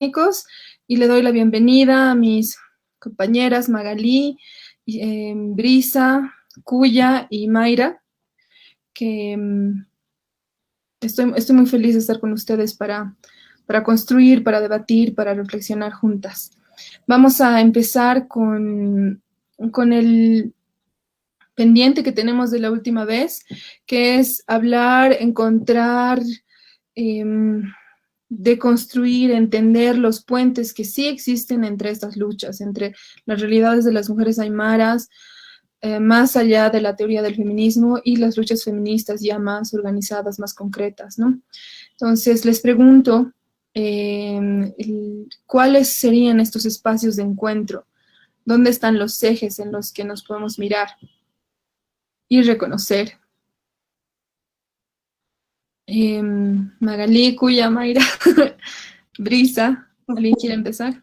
técnicos y le doy la bienvenida a mis compañeras Magalí, Brisa, Cuya y Mayra, que estoy muy feliz de estar con ustedes para construir, para debatir, para reflexionar juntas. Vamos a empezar con el pendiente que tenemos de la última vez, que es hablar, encontrar, eh, de construir, entender los puentes que sí existen entre estas luchas, entre las realidades de las mujeres aymaras, más allá de la teoría del feminismo y las luchas feministas ya más organizadas, más concretas, ¿no? Entonces, les pregunto, ¿cuáles serían estos espacios de encuentro? ¿Dónde están los ejes en los que nos podemos mirar y reconocer? Magalí, Cuya, Mayra, Brisa, ¿alguien quiere empezar?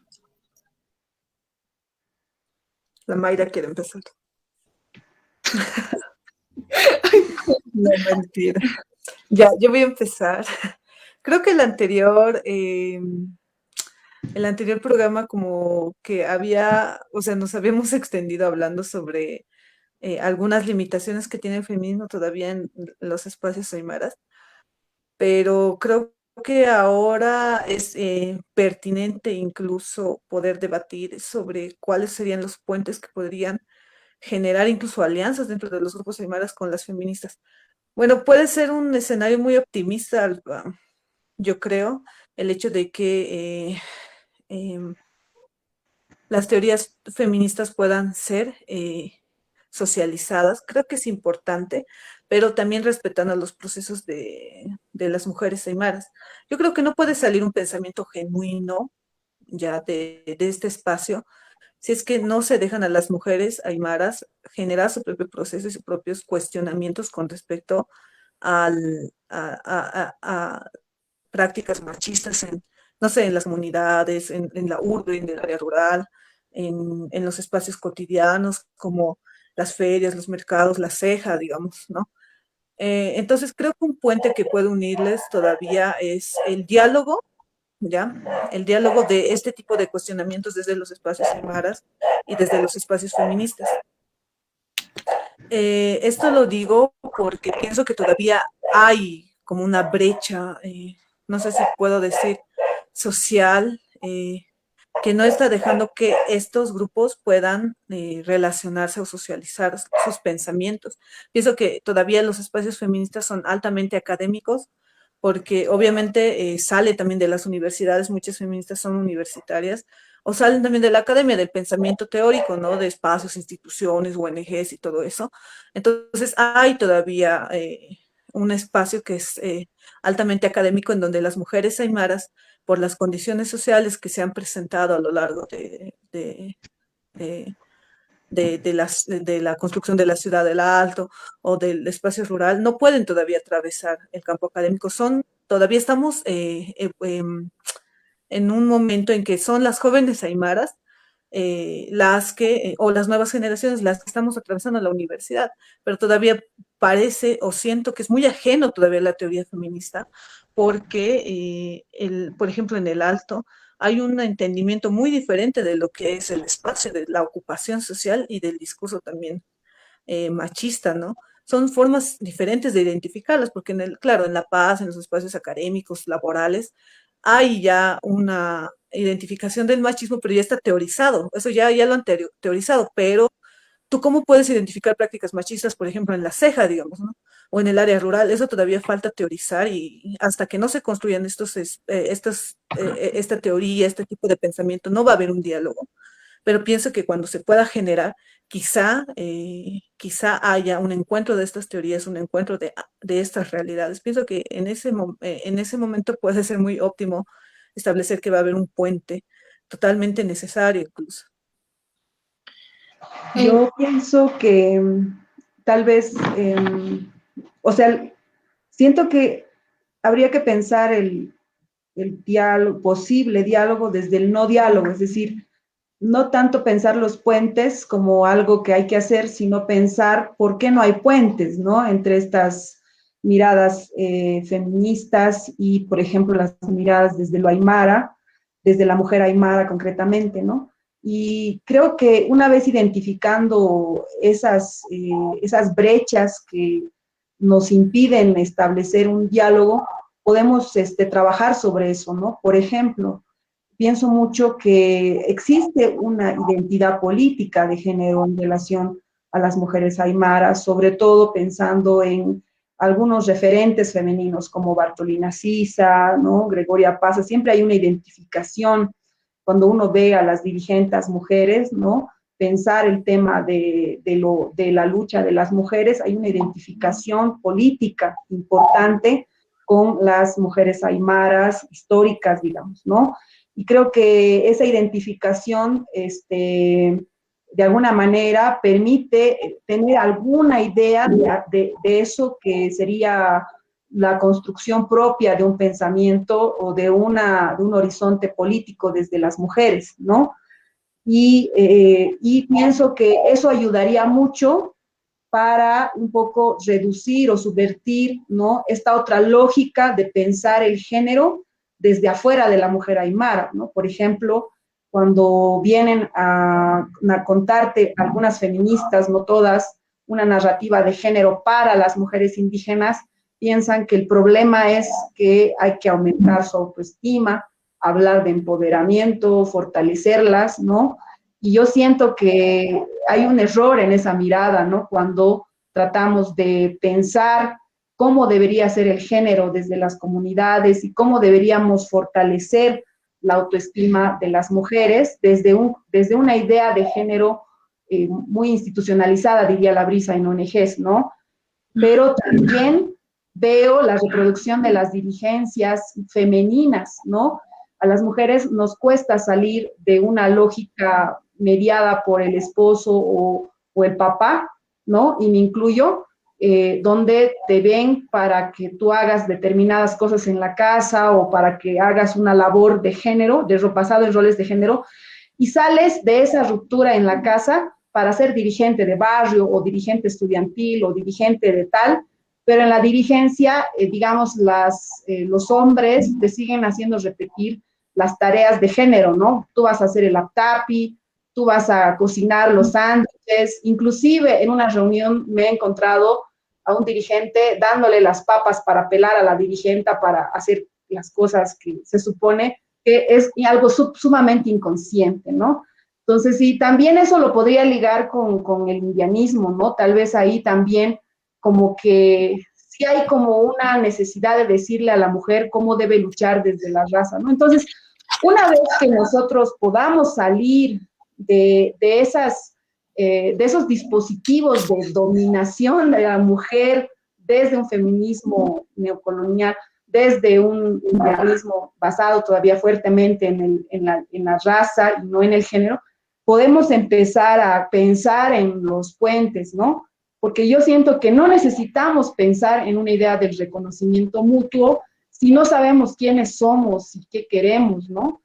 La Mayra quiere empezar. No, mentira. Ya, yo voy a empezar. Creo que el anterior programa como que había, o sea, nos habíamos extendido hablando sobre algunas limitaciones que tiene el feminismo todavía en los espacios aymaras, pero creo que ahora es pertinente incluso poder debatir sobre cuáles serían los puentes que podrían generar incluso alianzas dentro de los grupos aymaras con las feministas. Bueno, puede ser un escenario muy optimista, yo creo, el hecho de que em, las teorías feministas puedan ser socializadas. Creo que es importante, pero también respetando los procesos de las mujeres aymaras. Yo creo que no puede salir un pensamiento genuino ya de este espacio si es que no se dejan a las mujeres aymaras generar su propio proceso y sus propios cuestionamientos con respecto a prácticas machistas en, no sé, en las comunidades, en la urbe, en el área rural, en los espacios cotidianos como las ferias, los mercados, la ceja, digamos, ¿no? Entonces creo que un puente que puede unirles todavía es el diálogo, ¿ya? El diálogo de este tipo de cuestionamientos desde los espacios aymaras y desde los espacios feministas. Esto lo digo porque pienso que todavía hay como una brecha, no sé si puedo decir, social, que no está dejando que estos grupos puedan relacionarse o socializar sus pensamientos. Pienso que todavía los espacios feministas son altamente académicos, porque obviamente sale también de las universidades, muchas feministas son universitarias, o salen también de la academia del pensamiento teórico, ¿no? De espacios, instituciones, ONGs y todo eso. Entonces hay todavía un espacio que es altamente académico en donde las mujeres aymaras, por las condiciones sociales que se han presentado a lo largo de, de la construcción de la ciudad del Alto o del espacio rural, no pueden todavía atravesar el campo académico. Todavía estamos en un momento en que son las jóvenes aymaras las que, o las nuevas generaciones, las que estamos atravesando la universidad, pero todavía parece o siento que es muy ajeno todavía la teoría feminista, porque, por ejemplo, en el Alto hay un entendimiento muy diferente de lo que es el espacio, de la ocupación social y del discurso también machista, ¿no? Son formas diferentes de identificarlas, porque claro, en La Paz, en los espacios académicos, laborales, hay ya una identificación del machismo, pero ya está teorizado, eso ya lo han teorizado, pero ¿tú cómo puedes identificar prácticas machistas, por ejemplo, en la ceja, digamos, ¿no? O en el área rural? Eso todavía falta teorizar y hasta que no se construyan esta teoría, este tipo de pensamiento, no va a haber un diálogo, pero pienso que cuando se pueda generar, quizá haya un encuentro de estas teorías, un encuentro de estas realidades. Pienso que en ese momento puede ser muy óptimo establecer que va a haber un puente totalmente necesario incluso. Eh, Yo pienso que tal vez, o sea, siento que habría que pensar el diálogo, posible diálogo desde el no diálogo, es decir, no tanto pensar los puentes como algo que hay que hacer, sino pensar por qué no hay puentes, ¿no? Entre estas miradas feministas y, por ejemplo, las miradas desde lo aymara. desde la mujer aymara concretamente, ¿no? Y creo que una vez identificando esas brechas que nos impiden establecer un diálogo, podemos trabajar sobre eso, ¿no? Por ejemplo, pienso mucho que existe una identidad política de género en relación a las mujeres aymaras, sobre todo pensando en algunos referentes femeninos como Bartolina Sisa, ¿no? Gregoria Paz, siempre hay una identificación cuando uno ve a las dirigentes mujeres, ¿no? Pensar el tema de la lucha de las mujeres, hay una identificación política importante con las mujeres aymaras históricas, digamos, ¿no? Y creo que esa identificación, de alguna manera, permite tener alguna idea de eso que sería la construcción propia de un pensamiento o de un horizonte político desde las mujeres, ¿no? Y pienso que eso ayudaría mucho para un poco reducir o subvertir, ¿no? Esta otra lógica de pensar el género desde afuera de la mujer aymara, ¿no? Por ejemplo, cuando vienen a contarte algunas feministas, no todas, una narrativa de género para las mujeres indígenas, piensan que el problema es que hay que aumentar su autoestima, hablar de empoderamiento, fortalecerlas, ¿no? Y yo siento que hay un error en esa mirada, ¿no? Cuando tratamos de pensar cómo debería ser el género desde las comunidades y cómo deberíamos fortalecer la autoestima de las mujeres desde una idea de género muy institucionalizada, diría la Brisa en ONGs, ¿no? Pero también veo la reproducción de las dirigencias femeninas, ¿no? A las mujeres nos cuesta salir de una lógica mediada por el esposo o el papá, ¿no? Y me incluyo, donde te ven para que tú hagas determinadas cosas en la casa o para que hagas una labor de género, basado en roles de género, y sales de esa ruptura en la casa para ser dirigente de barrio o dirigente estudiantil o dirigente de tal, pero en la dirigencia, digamos, los hombres te siguen haciendo repetir las tareas de género, ¿no? Tú vas a hacer el aptapi, tú vas a cocinar los sándwiches, inclusive en una reunión me he encontrado a un dirigente dándole las papas para pelar a la dirigente para hacer las cosas que se supone que es algo sumamente inconsciente, ¿no? Entonces, sí, también eso lo podría ligar con el indianismo, ¿no? Tal vez ahí también como que sí hay como una necesidad de decirle a la mujer cómo debe luchar desde la raza, ¿no? Entonces, una vez que nosotros podamos salir de esos dispositivos de dominación de la mujer desde un feminismo neocolonial, desde un imperialismo basado todavía fuertemente en la raza y no en el género, podemos empezar a pensar en los puentes, ¿no? Porque yo siento que no necesitamos pensar en una idea del reconocimiento mutuo si no sabemos quiénes somos y qué queremos, ¿no?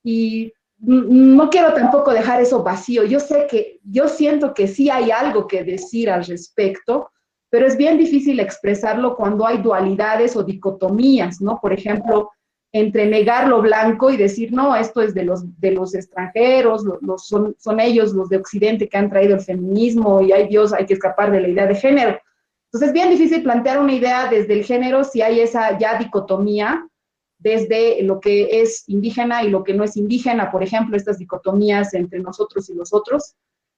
Y no quiero tampoco dejar eso vacío. Yo siento que sí hay algo que decir al respecto, pero es bien difícil expresarlo cuando hay dualidades o dicotomías, ¿no? Por ejemplo, entre negar lo blanco y decir, no, esto es de los extranjeros, son ellos los de Occidente que han traído el feminismo y ay Dios, hay que escapar de la idea de género. Entonces es bien difícil plantear una idea desde el género si hay esa ya dicotomía desde lo que es indígena y lo que no es indígena, por ejemplo, estas dicotomías entre nosotros y los otros.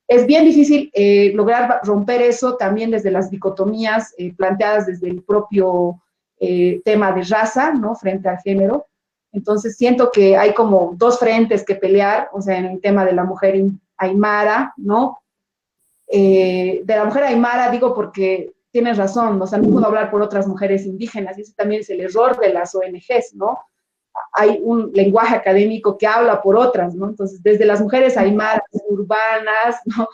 Es bien difícil lograr romper eso también desde las dicotomías planteadas desde el propio tema de raza, ¿no? Frente al género. Entonces siento que hay como dos frentes que pelear, o sea, en el tema de la mujer aymara, ¿no? De la mujer aymara digo porque tienes razón, o sea, no puedo hablar por otras mujeres indígenas, y ese también es el error de las ONGs, ¿no? Hay un lenguaje académico que habla por otras, ¿no? Entonces, desde las mujeres aymaras urbanas, ¿no?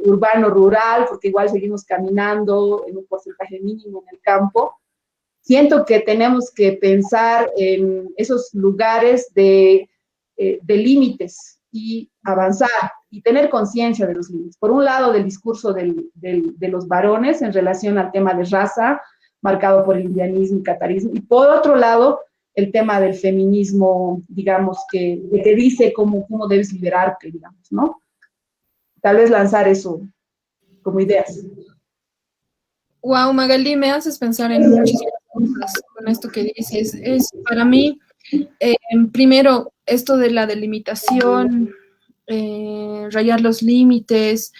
Urbano-rural, porque igual seguimos caminando en un porcentaje mínimo en el campo, siento que tenemos que pensar en esos lugares de límites y avanzar y tener conciencia de los límites. Por un lado, del discurso de los varones en relación al tema de raza, marcado por el indianismo y catarismo, y por otro lado, el tema del feminismo, digamos, que te dice cómo debes liberarte, digamos, ¿no? Tal vez lanzar eso como ideas. Wow, Magalí, me haces pensar en muchísimas cosas con esto que dices. Es para mí, primero, esto de la delimitación, rayar los límites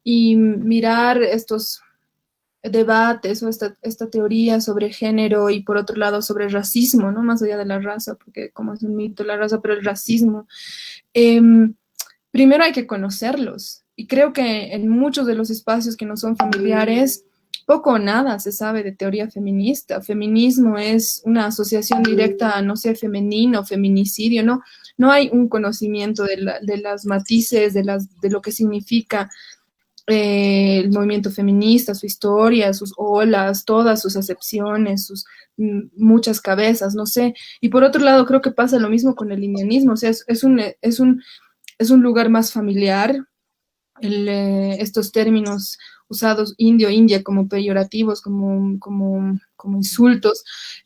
y mirar estos debates o esta teoría sobre género y por otro lado sobre racismo, ¿no? Más allá de la raza, porque como es un mito la raza, pero el racismo. Em, Primero hay que conocerlos y creo que en muchos de los espacios que no son familiares, poco o nada se sabe de teoría feminista. Feminismo es una asociación directa a, no sé, femenino, feminicidio, ¿no? No hay un conocimiento de las matices, de lo que significa el movimiento feminista, su historia, sus olas, todas sus acepciones, sus muchas cabezas, no sé. Y por otro lado, creo que pasa lo mismo con el indianismo, o sea, es un lugar más familiar, estos términos usados indio, india como peyorativos, como insultos,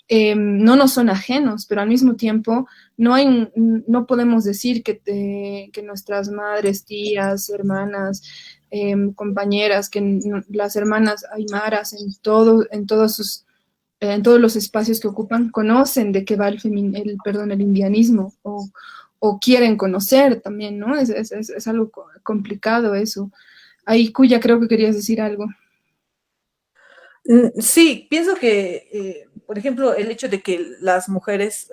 no nos son ajenos, pero al mismo tiempo no podemos decir que nuestras madres, tías, hermanas, compañeras, las hermanas aymaras en todos los espacios que ocupan, conocen de qué va el indianismo o quieren conocer también, ¿no? Es algo complicado eso. Ahí, Cuya, creo que querías decir algo. Sí, pienso que, por ejemplo, el hecho de que las mujeres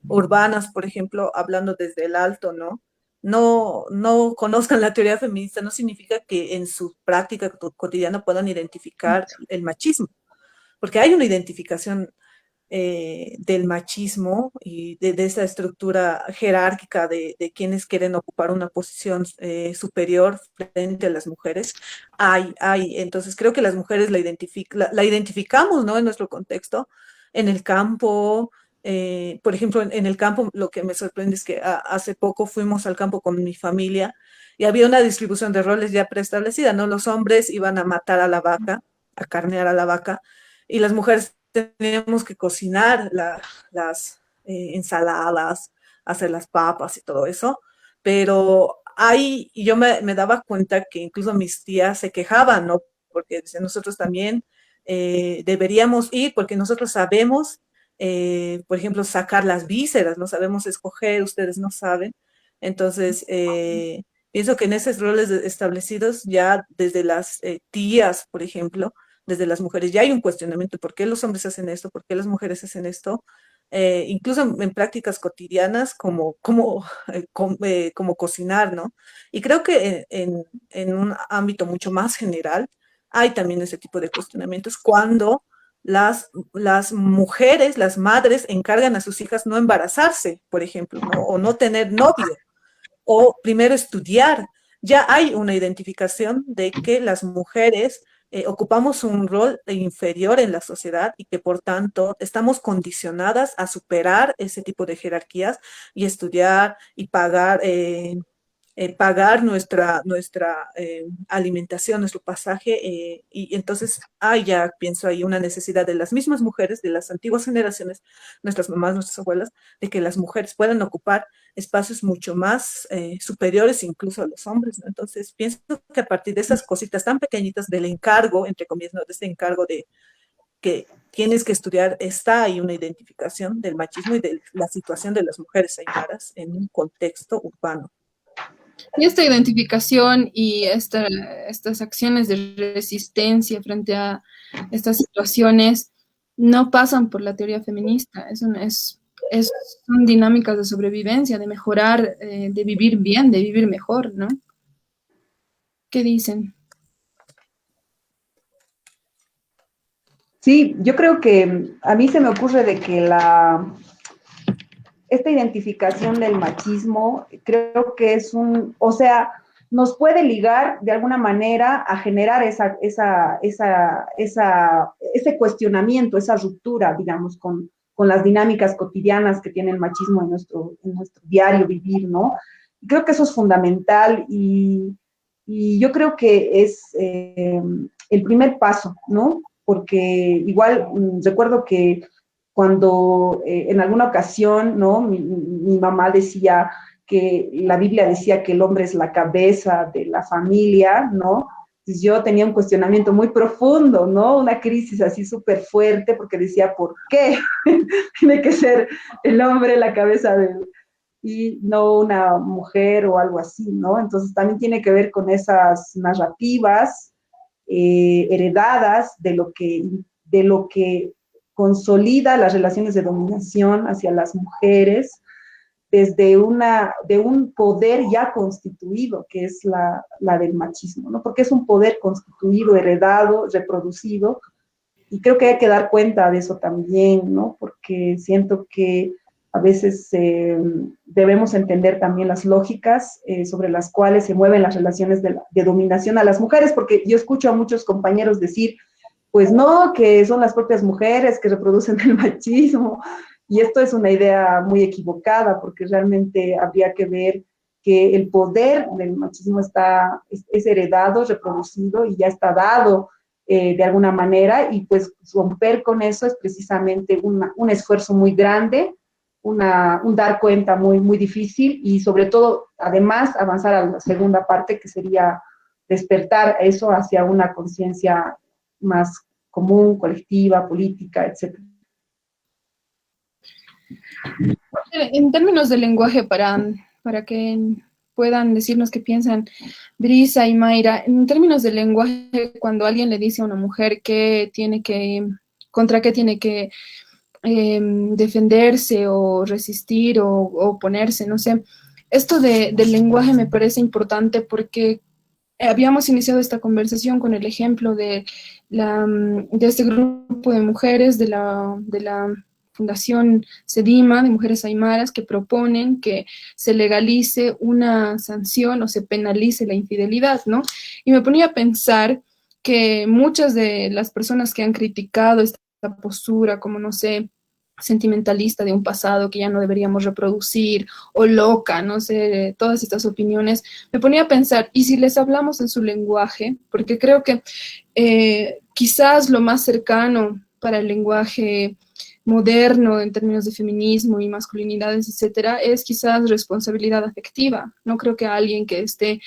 urbanas, por ejemplo, hablando desde el alto, ¿no? No conozcan la teoría feminista, no significa que en su práctica cotidiana puedan identificar el machismo, porque hay una identificación del machismo y de esa estructura jerárquica de quienes quieren ocupar una posición superior frente a las mujeres. Entonces creo que las mujeres la identificamos, ¿no? En nuestro contexto, en el campo. Por ejemplo, en el campo, lo que me sorprende es que hace poco fuimos al campo con mi familia y había una distribución de roles ya preestablecida, ¿no? Los hombres iban a matar a la vaca, a carnear a la vaca, y las mujeres teníamos que cocinar las ensaladas, hacer las papas y todo eso, pero ahí yo me daba cuenta que incluso mis tías se quejaban, ¿no? Porque decían, nosotros también deberíamos ir porque nosotros sabemos, por ejemplo, sacar las vísceras, no sabemos escoger, ustedes no saben. Entonces, pienso que en esos roles establecidos ya desde las tías, por ejemplo, desde las mujeres. Ya hay un cuestionamiento, ¿por qué los hombres hacen esto? ¿Por qué las mujeres hacen esto? Incluso en prácticas cotidianas como cocinar, ¿no? Y creo que en un ámbito mucho más general hay también ese tipo de cuestionamientos cuando las mujeres, las madres, encargan a sus hijas no embarazarse, por ejemplo, ¿no? O no tener novio, o primero estudiar. Ya hay una identificación de que las mujeres ocupamos un rol inferior en la sociedad y que por tanto estamos condicionadas a superar ese tipo de jerarquías y estudiar y pagar nuestra alimentación, nuestro pasaje, y entonces hay ya, pienso ahí, una necesidad de las mismas mujeres, de las antiguas generaciones, nuestras mamás, nuestras abuelas, de que las mujeres puedan ocupar espacios mucho más superiores incluso a los hombres, ¿no? Entonces, pienso que a partir de esas cositas tan pequeñitas del encargo, entre comillas, ¿no? De este encargo de que tienes que estudiar, está ahí una identificación del machismo y de la situación de las mujeres aymaras en un contexto urbano. Y esta identificación y estas acciones de resistencia frente a estas situaciones no pasan por la teoría feminista, son dinámicas de sobrevivencia, de mejorar, de vivir bien, de vivir mejor, ¿no? ¿Qué dicen? Sí, yo creo que a mí se me ocurre de que esta identificación del machismo creo que es o sea, nos puede ligar de alguna manera a generar ese cuestionamiento, esa ruptura, digamos, con las dinámicas cotidianas que tiene el machismo en nuestro diario vivir, ¿no? Creo que eso es fundamental y yo creo que es el primer paso, ¿no? Porque igual recuerdo que cuando en alguna ocasión, ¿no? Mi mamá decía que la Biblia decía que el hombre es la cabeza de la familia, ¿no? Entonces yo tenía un cuestionamiento muy profundo, ¿no? Una crisis así súper fuerte porque decía, ¿por qué tiene que ser el hombre la cabeza y no una mujer o algo así, ¿no? Entonces también tiene que ver con esas narrativas heredadas de lo que consolida las relaciones de dominación hacia las mujeres desde de un poder ya constituido, que es la del machismo, ¿no? Porque es un poder constituido, heredado, reproducido, y creo que hay que dar cuenta de eso también, ¿no? Porque siento que a veces debemos entender también las lógicas sobre las cuales se mueven las relaciones de dominación a las mujeres, porque yo escucho a muchos compañeros decir, pues no, que son las propias mujeres que reproducen el machismo, y esto es una idea muy equivocada, porque realmente habría que ver que el poder del machismo es heredado, reproducido y ya está dado de alguna manera, y pues romper con eso es precisamente un esfuerzo muy grande, un dar cuenta muy, muy difícil, y sobre todo, además, avanzar a la segunda parte, que sería despertar eso hacia una conciencia más común, colectiva, política, etcétera. En términos de lenguaje, para que puedan decirnos qué piensan Brisa y Mayra, en términos de lenguaje, cuando alguien le dice a una mujer contra qué tiene que defenderse o resistir o oponerse, no sé, esto del lenguaje me parece importante porque habíamos iniciado esta conversación con el ejemplo de este grupo de mujeres de la Fundación Sedima, de mujeres aymaras, que proponen que se legalice una sanción o se penalice la infidelidad, ¿no? Y me ponía a pensar que muchas de las personas que han criticado esta postura, como no sé, sentimentalista de un pasado que ya no deberíamos reproducir, o loca, no sé, todas estas opiniones, me ponía a pensar, ¿y si les hablamos en su lenguaje? Porque creo que quizás lo más cercano para el lenguaje moderno en términos de feminismo y masculinidades, etcétera, es quizás responsabilidad afectiva. No creo que alguien que esté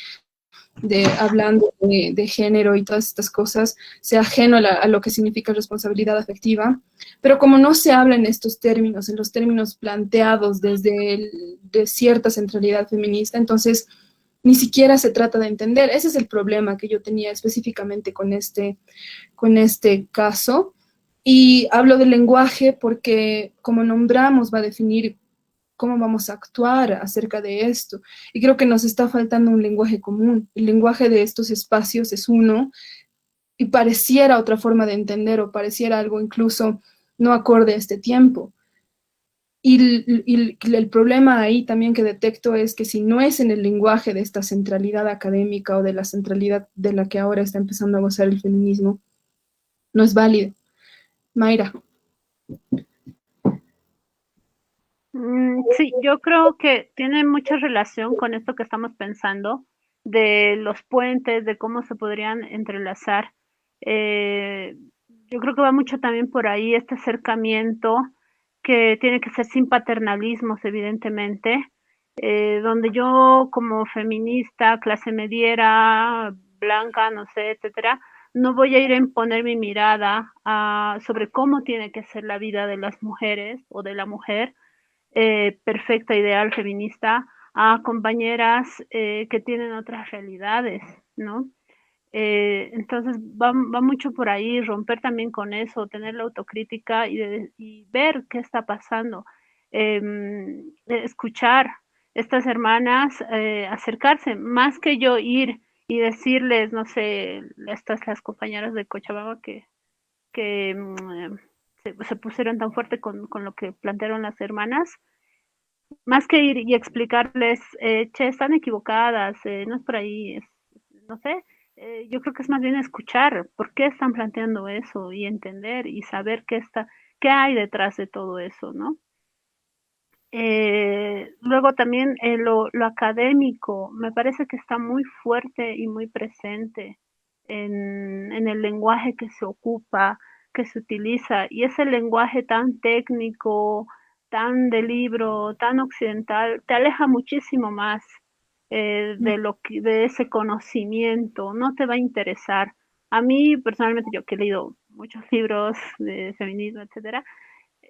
hablando de género y todas estas cosas sea ajeno a lo que significa responsabilidad afectiva, pero como no se habla en estos términos, en los términos planteados de cierta centralidad feminista, entonces ni siquiera se trata de entender. Ese es el problema que yo tenía específicamente con este caso. Y hablo del lenguaje porque, como nombramos, va a definir cómo vamos a actuar acerca de esto. Y creo que nos está faltando un lenguaje común. El lenguaje de estos espacios es uno y pareciera otra forma de entender o pareciera algo incluso no acorde a este tiempo. Y el problema ahí también que detecto es que si no es en el lenguaje de esta centralidad académica o de la centralidad de la que ahora está empezando a gozar el feminismo, no es válido. Mayra. Sí, yo creo que tiene mucha relación con esto que estamos pensando, de los puentes, de cómo se podrían entrelazar. Eh, yo creo que va mucho también por ahí este acercamiento que tiene que ser sin paternalismos, evidentemente, donde yo como feminista, clase mediera, blanca, no sé, etcétera, no voy a ir a imponer mi mirada sobre cómo tiene que ser la vida de las mujeres o de la mujer, perfecta, ideal, feminista, a compañeras que tienen otras realidades, ¿no? Entonces va mucho por ahí, romper también con eso, tener la autocrítica y ver qué está pasando, escuchar estas hermanas, acercarse, más que yo ir y decirles, no sé, las compañeras de Cochabamba que se pusieron tan fuerte con lo que plantearon las hermanas, más que ir y explicarles, che, están equivocadas, no es por ahí, no sé, yo creo que es más bien escuchar por qué están planteando eso y entender y saber qué hay detrás de todo eso, ¿no? Luego también lo académico me parece que está muy fuerte y muy presente en el lenguaje que se ocupa, que se utiliza y ese lenguaje tan técnico, tan de libro, tan occidental, te aleja muchísimo más de ese conocimiento, no te va a interesar. A mí personalmente, yo que he leído muchos libros de feminismo, etcétera,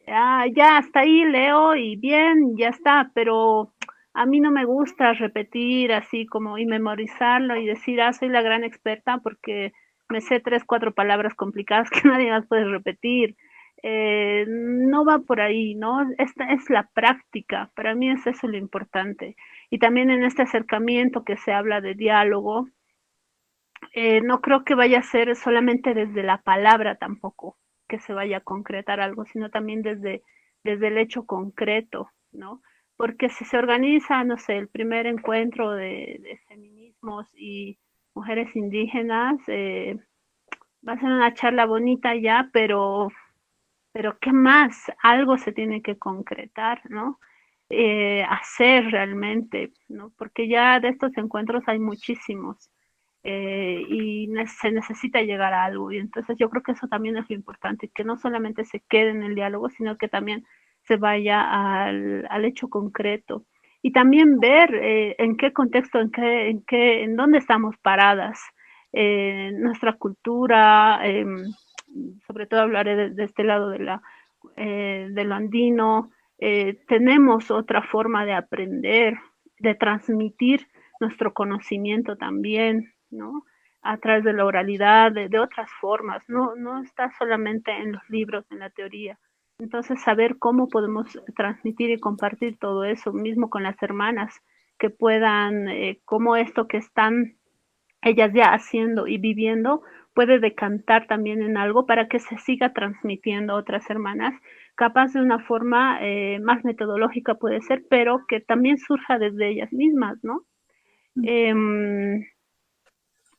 ya hasta ahí leo y bien, ya está, pero a mí no me gusta repetir así como y memorizarlo y decir, soy la gran experta porque me sé 3, 4 palabras complicadas que nadie más puede repetir. No va por ahí, ¿no? Esta es la práctica, para mí es eso lo importante. Y también en este acercamiento que se habla de diálogo, no creo que vaya a ser solamente desde la palabra tampoco que se vaya a concretar algo, sino también desde el hecho concreto, ¿no? Porque si se organiza, no sé, el primer encuentro de feminismos y mujeres indígenas, va a ser una charla bonita ya, pero ¿qué más? Algo se tiene que concretar, ¿no? Hacer realmente, ¿no? Porque ya de estos encuentros hay muchísimos y se necesita llegar a algo. Y entonces yo creo que eso también es lo importante, que no solamente se quede en el diálogo, sino que también se vaya al hecho concreto. Y también ver en qué contexto, en dónde estamos paradas, nuestra cultura, sobre todo hablaré de este lado de lo andino, tenemos otra forma de aprender, de transmitir nuestro conocimiento también, ¿no? A través de la oralidad, de otras formas, no está solamente en los libros, en la teoría. Entonces, saber cómo podemos transmitir y compartir todo eso, mismo con las hermanas, que puedan, cómo esto que están ellas ya haciendo y viviendo puede decantar también en algo para que se siga transmitiendo a otras hermanas, capaz de una forma más metodológica puede ser, pero que también surja desde ellas mismas, ¿no? Eh,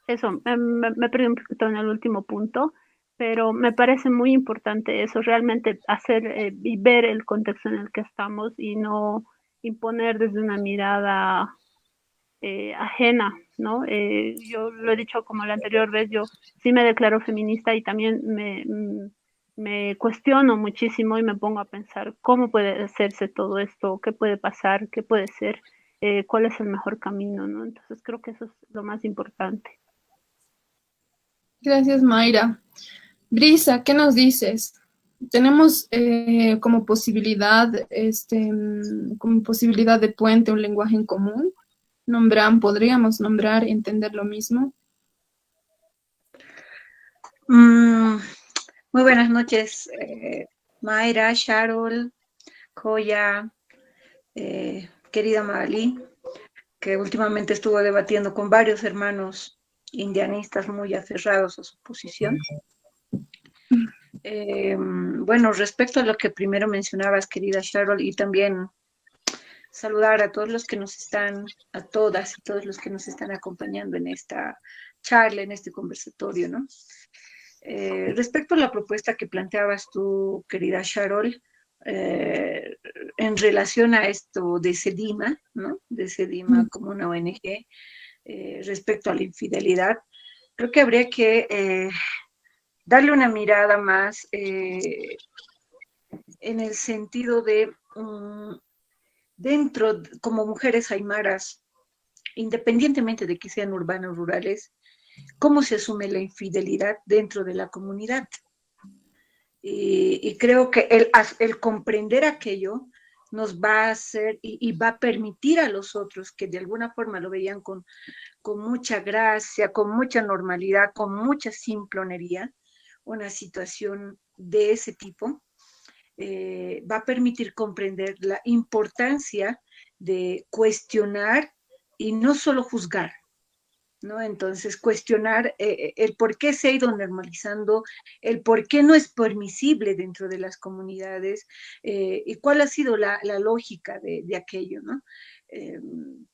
Eso, me perdí un poquito en el último punto, pero me parece muy importante eso, realmente hacer y ver el contexto en el que estamos y no imponer desde una mirada ajena, ¿no? Yo lo he dicho como la anterior vez, yo sí me declaro feminista y también me cuestiono muchísimo y me pongo a pensar cómo puede hacerse todo esto, qué puede pasar, qué puede ser, cuál es el mejor camino, ¿no? Entonces creo que eso es lo más importante. Gracias, Mayra. Brisa, ¿qué nos dices? Tenemos como posibilidad de puente un lenguaje en común. Podríamos nombrar, entender lo mismo. Muy buenas noches, Mayra, Sharol, Koya, querida Magali, que últimamente estuvo debatiendo con varios hermanos indianistas muy aferrados a su posición. Bueno, respecto a lo que primero mencionabas, querida Sharol, y también saludar a todos los que nos están, a todas y todos los que nos están acompañando en esta charla, en este conversatorio, ¿no? Respecto a la propuesta que planteabas tú, querida Sharol, en relación a esto de SEDIMA, ¿no? De SEDIMA como una ONG, respecto a la infidelidad, creo que habría que darle una mirada más en el sentido de dentro, como mujeres aymaras, independientemente de que sean urbanas o rurales, cómo se asume la infidelidad dentro de la comunidad. Y creo que el comprender aquello nos va a hacer y va a permitir a los otros que de alguna forma lo veían con mucha gracia, con mucha normalidad, con mucha simplonería, una situación de ese tipo, va a permitir comprender la importancia de cuestionar y no solo juzgar, ¿no? Entonces, cuestionar el por qué se ha ido normalizando, el por qué no es permisible dentro de las comunidades y cuál ha sido la lógica de aquello, ¿no?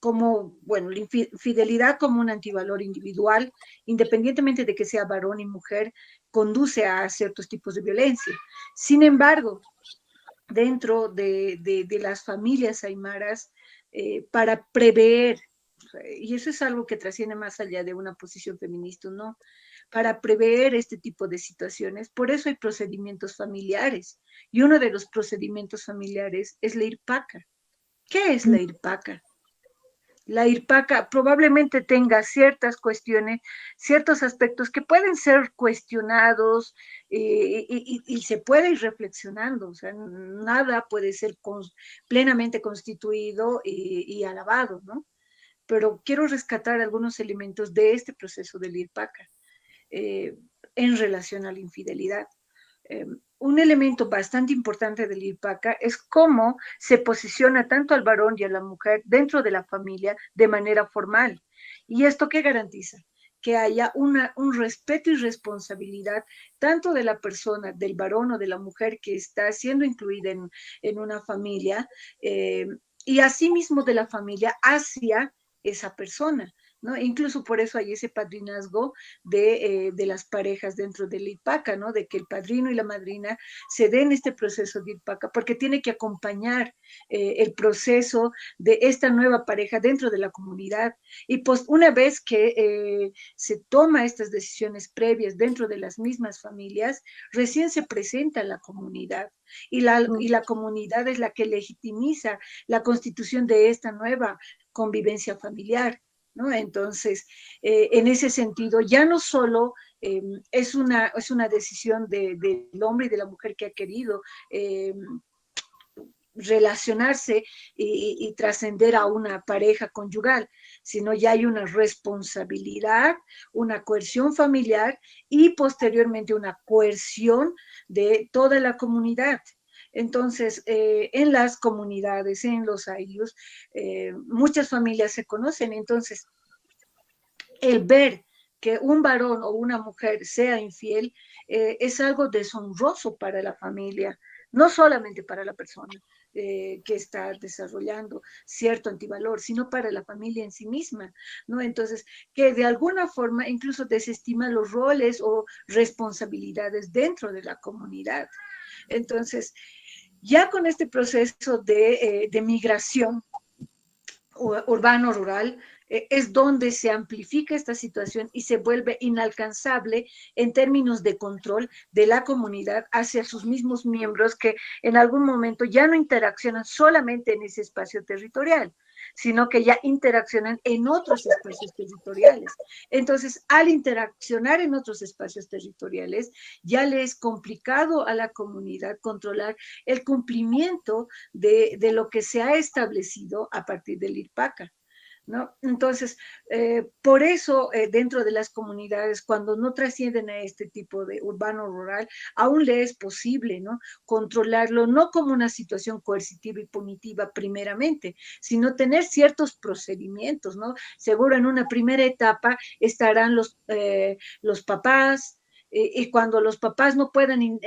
Como, bueno, la infidelidad como un antivalor individual, independientemente de que sea varón y mujer, conduce a ciertos tipos de violencia. Sin embargo, dentro de las familias aymaras, para prever, y eso es algo que trasciende más allá de una posición feminista, ¿no? para prever este tipo de situaciones. Por eso hay procedimientos familiares. Y uno de los procedimientos familiares es la IRPACA. ¿Qué es la IRPACA? La IRPACA probablemente tenga ciertas cuestiones, ciertos aspectos que pueden ser cuestionados y se puede ir reflexionando. O sea, nada puede ser plenamente constituido y alabado, ¿no? Pero quiero rescatar algunos elementos de este proceso del IRPACA en relación a la infidelidad. Un elemento bastante importante del IRPACA es cómo se posiciona tanto al varón y a la mujer dentro de la familia de manera formal. ¿Y esto qué garantiza? Que haya un respeto y responsabilidad tanto de la persona, del varón o de la mujer que está siendo incluida en una familia, y asimismo de la familia hacia esa persona, ¿no? Incluso por eso hay ese padrinazgo de las parejas dentro del IRPACA, ¿no? De que el padrino y la madrina se den este proceso de IRPACA, porque tiene que acompañar el proceso de esta nueva pareja dentro de la comunidad. Y pues una vez que se toma estas decisiones previas dentro de las mismas familias, recién se presenta a la comunidad. Y la comunidad es la que legitimiza la constitución de esta nueva convivencia familiar, ¿no? Entonces, en ese sentido, ya no solo es una decisión del hombre y de la mujer que ha querido relacionarse y trascender a una pareja conyugal, sino ya hay una responsabilidad, una coerción familiar y posteriormente una coerción de toda la comunidad. Entonces, en las comunidades, en los aylus, muchas familias se conocen. Entonces, el ver que un varón o una mujer sea infiel es algo deshonroso para la familia, no solamente para la persona que está desarrollando cierto antivalor, sino para la familia en sí misma, ¿no? Entonces, que de alguna forma incluso desestima los roles o responsabilidades dentro de la comunidad. Entonces, ya con este proceso de migración urbano-rural, es donde se amplifica esta situación y se vuelve inalcanzable en términos de control de la comunidad hacia sus mismos miembros que en algún momento ya no interaccionan solamente en ese espacio territorial, sino que ya interaccionan en otros espacios territoriales. Entonces, al interaccionar en otros espacios territoriales, ya le es complicado a la comunidad controlar el cumplimiento de lo que se ha establecido a partir del IRPACA, ¿no? Entonces, por eso dentro de las comunidades, cuando no trascienden a este tipo de urbano-rural, aún le es posible, ¿no? Controlarlo, no como una situación coercitiva y punitiva primeramente, sino tener ciertos procedimientos, ¿no? Seguro en una primera etapa estarán los papás, y cuando los papás no puedan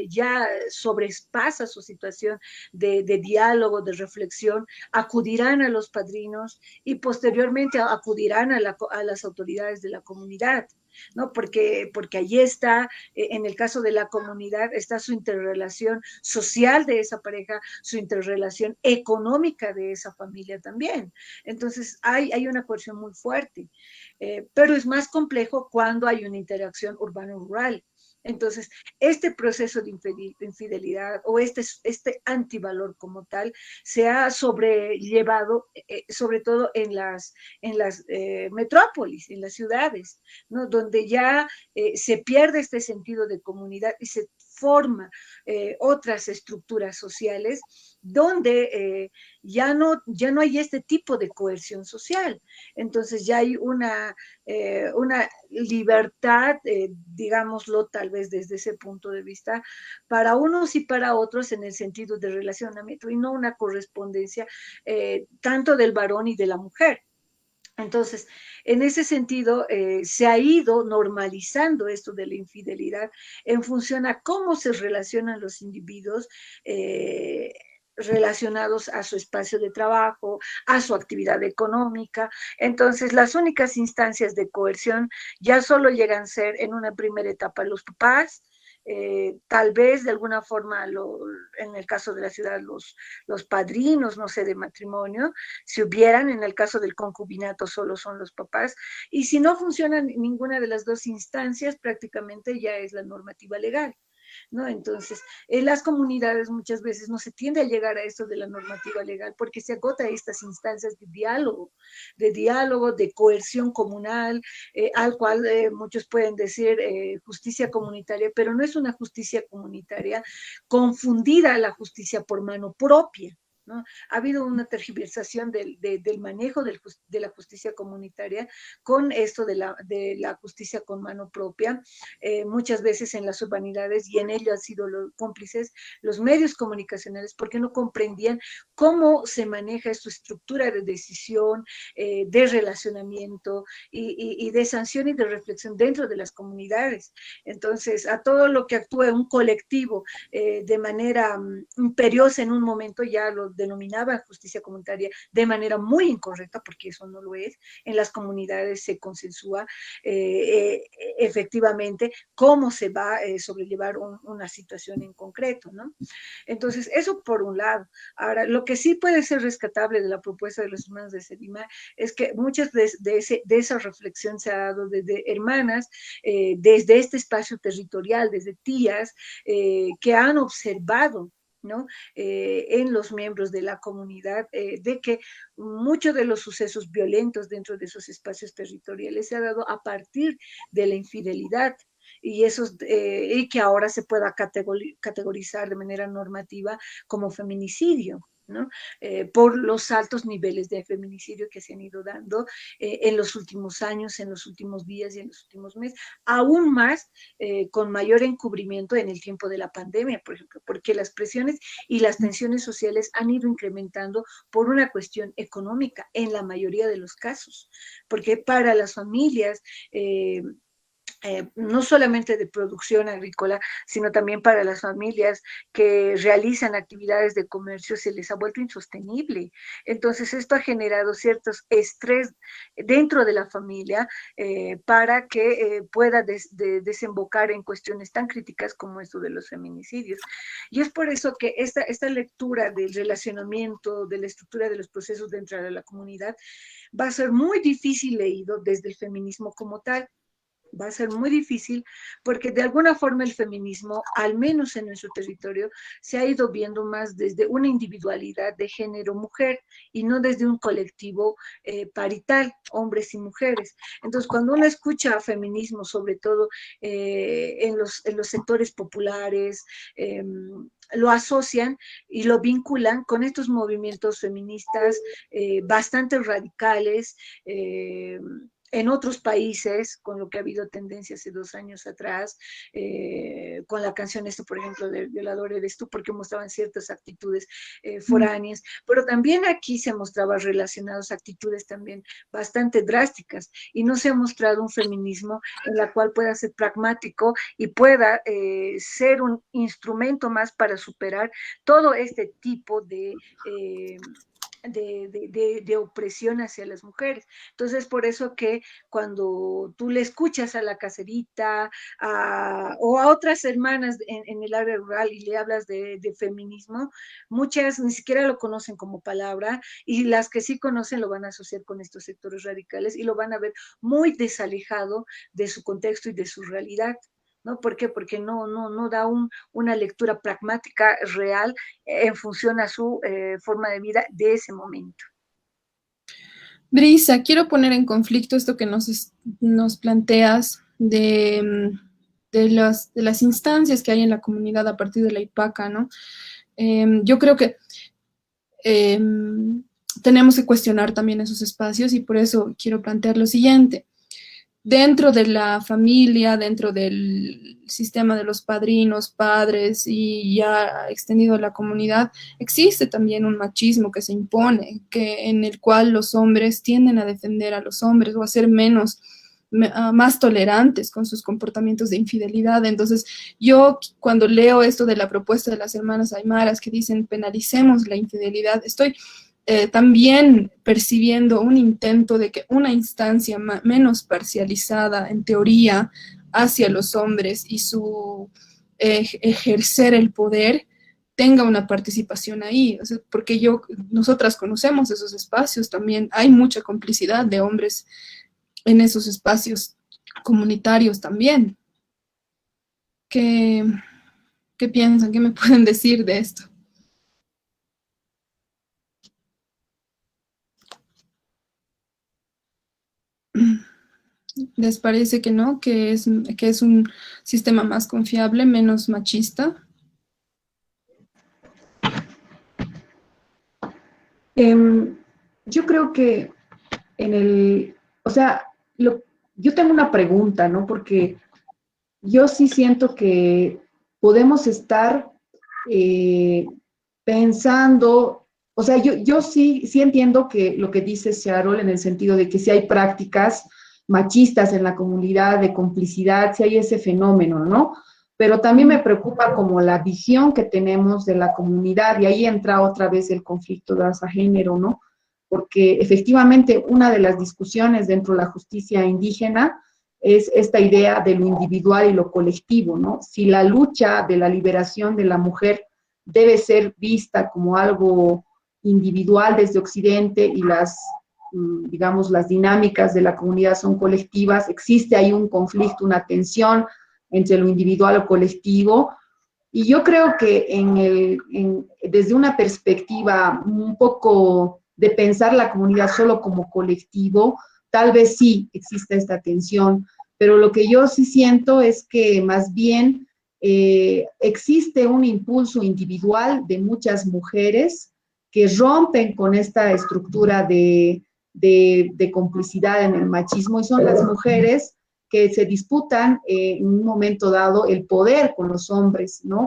ya sobrepasa su situación de diálogo, de reflexión, acudirán a los padrinos y posteriormente acudirán a las autoridades de la comunidad, ¿no? Porque allí está, en el caso de la comunidad, está su interrelación social de esa pareja, su interrelación económica de esa familia también. Entonces, hay una coerción muy fuerte, pero es más complejo cuando hay una interacción urbano-rural. Entonces, este proceso de infidelidad o este antivalor como tal se ha sobrellevado, sobre todo en las metrópolis, en las ciudades, ¿no? Donde ya se pierde este sentido de comunidad y se forma otras estructuras sociales donde ya no hay este tipo de coerción social. Entonces ya hay una libertad, digámoslo tal vez desde ese punto de vista, para unos y para otros en el sentido de relacionamiento y no una correspondencia tanto del varón y de la mujer. Entonces, en ese sentido, se ha ido normalizando esto de la infidelidad en función a cómo se relacionan los individuos relacionados a su espacio de trabajo, a su actividad económica. Entonces, las únicas instancias de coerción ya solo llegan a ser en una primera etapa los papás, tal vez de alguna forma, en el caso de la ciudad, los padrinos, no sé, de matrimonio, si hubieran, en el caso del concubinato solo son los papás, y si no funciona ninguna de las dos instancias, prácticamente ya es la normativa legal, ¿no? Entonces, en las comunidades muchas veces no se tiende a llegar a esto de la normativa legal porque se agota estas instancias de diálogo, de coerción comunal, al cual muchos pueden decir justicia comunitaria, pero no es una justicia comunitaria confundida a la justicia por mano propia, ¿no? Ha habido una tergiversación del manejo de la justicia comunitaria con esto de la justicia con mano propia, muchas veces en las urbanidades, y en ello han sido los cómplices los medios comunicacionales porque no comprendían cómo se maneja esta estructura de decisión, de relacionamiento y de sanción y de reflexión dentro de las comunidades. Entonces, a todo lo que actúa un colectivo de manera imperiosa en un momento ya lo denominaba justicia comunitaria de manera muy incorrecta, porque eso no lo es. En las comunidades se consensúa efectivamente cómo se va a sobrellevar una situación en concreto, ¿no? Entonces, eso por un lado. Ahora, lo que sí puede ser rescatable de la propuesta de los hermanos de Sedima es que muchas de esa reflexión se ha dado desde hermanas, desde este espacio territorial, desde tías, que han observado, ¿no? En los miembros de la comunidad, de que muchos de los sucesos violentos dentro de esos espacios territoriales se ha dado a partir de la infidelidad, y que ahora se pueda categorizar de manera normativa como feminicidio, ¿no? Por los altos niveles de feminicidio que se han ido dando en los últimos años, en los últimos días y en los últimos meses, aún más con mayor encubrimiento en el tiempo de la pandemia, por ejemplo, porque las presiones y las tensiones sociales han ido incrementando por una cuestión económica en la mayoría de los casos, porque para las familias no solamente de producción agrícola, sino también para las familias que realizan actividades de comercio, se les ha vuelto insostenible. Entonces, esto ha generado ciertos estrés dentro de la familia para que pueda desembocar en cuestiones tan críticas como esto de los feminicidios. Y es por eso que esta lectura del relacionamiento, de la estructura de los procesos dentro de la comunidad, va a ser muy difícil leído desde el feminismo como tal. Va a ser muy difícil porque de alguna forma el feminismo, al menos en nuestro territorio, se ha ido viendo más desde una individualidad de género mujer y no desde un colectivo parital, hombres y mujeres. Entonces, cuando uno escucha feminismo, sobre todo en los sectores populares, lo asocian y lo vinculan con estos movimientos feministas bastante radicales, en otros países, con lo que ha habido tendencia hace 2 años atrás, con la canción esta, por ejemplo, de Violador eres tú, porque mostraban ciertas actitudes foráneas, pero también aquí se mostraban relacionadas actitudes también bastante drásticas, y no se ha mostrado un feminismo en la cual pueda ser pragmático y pueda ser un instrumento más para superar todo este tipo de opresión hacia las mujeres. Entonces, por eso que cuando tú le escuchas a la caserita o a otras hermanas en el área rural y le hablas de feminismo, muchas ni siquiera lo conocen como palabra, y las que sí conocen lo van a asociar con estos sectores radicales y lo van a ver muy desalejado de su contexto y de su realidad. ¿No? ¿Por qué? Porque no da una lectura pragmática real en función a su forma de vida de ese momento. Brisa, quiero poner en conflicto esto que nos planteas de las instancias que hay en la comunidad a partir de la IPACA, ¿no? Yo creo que tenemos que cuestionar también esos espacios, y por eso quiero plantear lo siguiente. Dentro de la familia, dentro del sistema de los padrinos, padres y ya extendido a la comunidad, existe también un machismo que se impone, en el cual los hombres tienden a defender a los hombres o a ser más tolerantes con sus comportamientos de infidelidad. Entonces, yo cuando leo esto de la propuesta de las hermanas aymaras que dicen penalicemos la infidelidad, estoy también percibiendo un intento de que una instancia menos parcializada, en teoría, hacia los hombres y su ejercer el poder, tenga una participación ahí, o sea, porque nosotras conocemos esos espacios también, hay mucha complicidad de hombres en esos espacios comunitarios también. ¿Qué, qué piensan? ¿Qué me pueden decir de esto? ¿Les parece que no? Que es un sistema más confiable, menos machista? Yo creo que o sea, yo tengo una pregunta, ¿no? Porque yo sí siento que podemos estar eh, pensando, o sea, yo sí entiendo que lo que dice Sharon en el sentido de que si hay prácticas machistas en la comunidad, de complicidad, si hay ese fenómeno, ¿no? Pero también me preocupa como la visión que tenemos de la comunidad, y ahí entra otra vez el conflicto de raza género, ¿no? Porque efectivamente una de las discusiones dentro de la justicia indígena es esta idea de lo individual y lo colectivo, ¿no? Si la lucha de la liberación de la mujer debe ser vista como algo individual desde Occidente y digamos, las dinámicas de la comunidad son colectivas, existe ahí un conflicto, una tensión entre lo individual o colectivo, y yo creo que desde una perspectiva un poco de pensar la comunidad solo como colectivo, tal vez sí existe esta tensión, pero lo que yo sí siento es que más bien existe un impulso individual de muchas mujeres que rompen con esta estructura de complicidad en el machismo, y son las mujeres que se disputan en un momento dado el poder con los hombres, ¿no?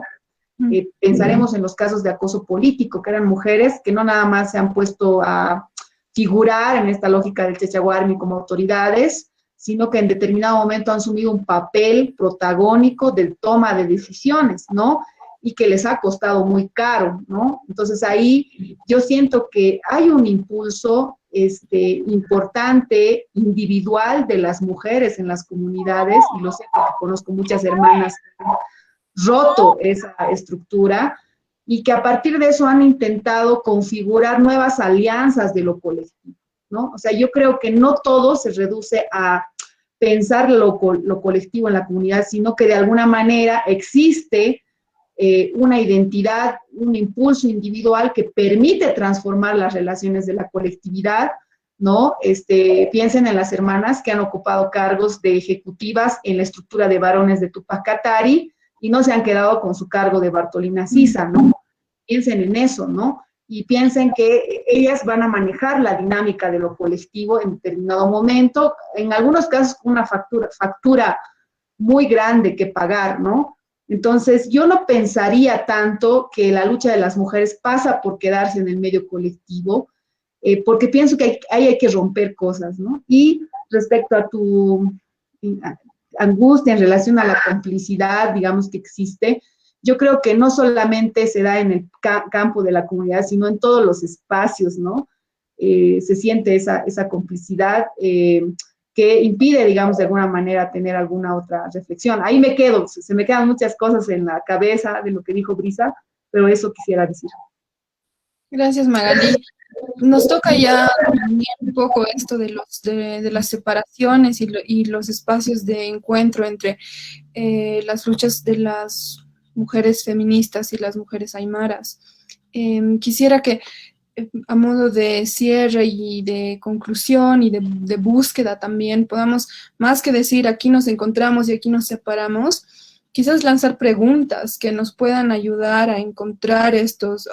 Pensaremos en los casos de acoso político, que eran mujeres que no nada más se han puesto a figurar en esta lógica del Chechaguarmi como autoridades, sino que en determinado momento han asumido un papel protagónico del toma de decisiones, ¿no? Y que les ha costado muy caro, ¿no? Entonces ahí yo siento que hay un impulso importante, individual de las mujeres en las comunidades, y lo sé porque conozco muchas hermanas que han roto esa estructura y que a partir de eso han intentado configurar nuevas alianzas de lo colectivo, ¿no? O sea, yo creo que no todo se reduce a pensar lo colectivo en la comunidad, sino que de alguna manera existe una identidad, un impulso individual que permite transformar las relaciones de la colectividad, ¿no? Piensen en las hermanas que han ocupado cargos de ejecutivas en la estructura de varones de Tupac Katari y no se han quedado con su cargo de Bartolina Sisa, ¿no? Piensen en eso, ¿no? Y piensen que ellas van a manejar la dinámica de lo colectivo en determinado momento, en algunos casos con una factura muy grande que pagar, ¿no? Entonces, yo no pensaría tanto que la lucha de las mujeres pasa por quedarse en el medio colectivo, porque pienso que ahí hay que romper cosas, ¿no? Y respecto a tu angustia en relación a la complicidad, digamos, que existe, yo creo que no solamente se da en el campo de la comunidad, sino en todos los espacios, ¿no? Se siente esa complicidad que impide, digamos, de alguna manera tener alguna otra reflexión. Ahí me quedo, se me quedan muchas cosas en la cabeza de lo que dijo Brisa, pero eso quisiera decir. Gracias, Magali. Nos toca ya un poco esto de las separaciones y los espacios de encuentro entre las luchas de las mujeres feministas y las mujeres aymaras. Quisiera que a modo de cierre y de conclusión y de búsqueda también podamos, más que decir aquí nos encontramos y aquí nos separamos, quizás lanzar preguntas que nos puedan ayudar a encontrar estos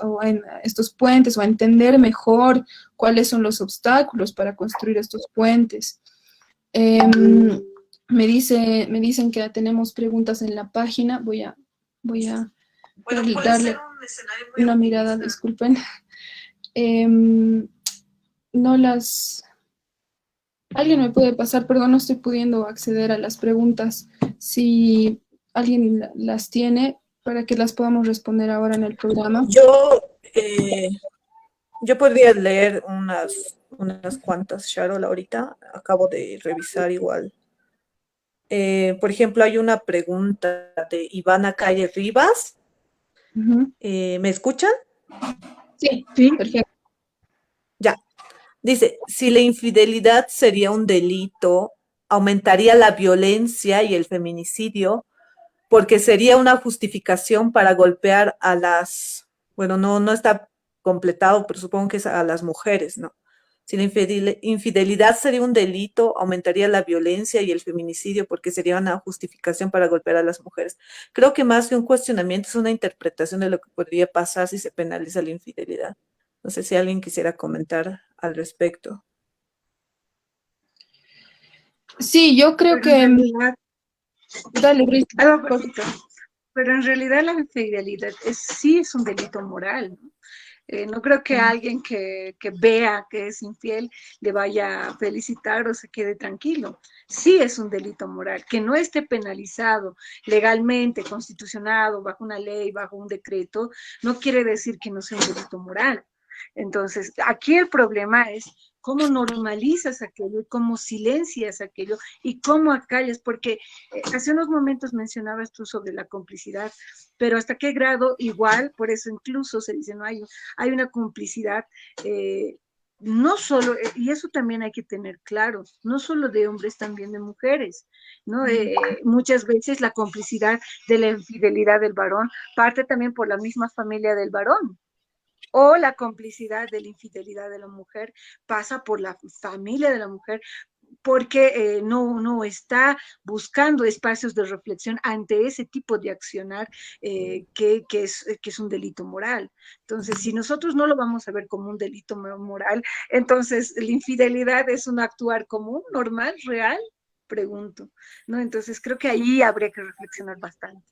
puentes o a entender mejor cuáles son los obstáculos para construir estos puentes. Me dicen que tenemos preguntas en la página. Voy a darle una mirada, disculpen. No las... Alguien me puede pasar, perdón, no estoy pudiendo acceder a las preguntas. Si alguien las tiene, para que las podamos responder ahora en el programa. Yo podría leer unas cuantas, Sharol, ahorita. Acabo de revisar igual Por ejemplo, hay una pregunta de Ivana Calle Rivas. Ujú. ¿Me escuchan? Sí, Sí, perfecto. Ya. Dice, si la infidelidad sería un delito, aumentaría la violencia y el feminicidio, porque sería una justificación para golpear a las, bueno, no está completado, pero supongo que es a las mujeres, ¿no? Si la infidelidad sería un delito, aumentaría la violencia y el feminicidio porque sería una justificación para golpear a las mujeres. Creo que más que un cuestionamiento es una interpretación de lo que podría pasar si se penaliza la infidelidad. No sé si alguien quisiera comentar al respecto. Sí, yo creo pero en que, realidad, dale, Luis, algo por cortito, pero en realidad la infidelidad sí es un delito moral, ¿no? No creo que favor. alguien que vea que es infiel le vaya a felicitar o se quede tranquilo. Sí es un delito moral. Que no esté penalizado legalmente, constitucionado, bajo una ley, bajo un decreto, no quiere decir que no sea un delito moral. Entonces, aquí el problema es cómo normalizas aquello y cómo silencias aquello y cómo acallas, porque hace unos momentos mencionabas tú sobre la complicidad, pero hasta qué grado igual, por eso incluso se dice, no hay una complicidad, no solo, y eso también hay que tener claro, no solo de hombres, también de mujeres, ¿no? Muchas veces la complicidad de la infidelidad del varón parte también por la misma familia del varón, o la complicidad de la infidelidad de la mujer pasa por la familia de la mujer porque no está buscando espacios de reflexión ante ese tipo de accionar que es un delito moral. Entonces, si nosotros no lo vamos a ver como un delito moral, entonces la infidelidad es un actuar común, normal, real, pregunto, ¿no? Entonces, creo que ahí habría que reflexionar bastante.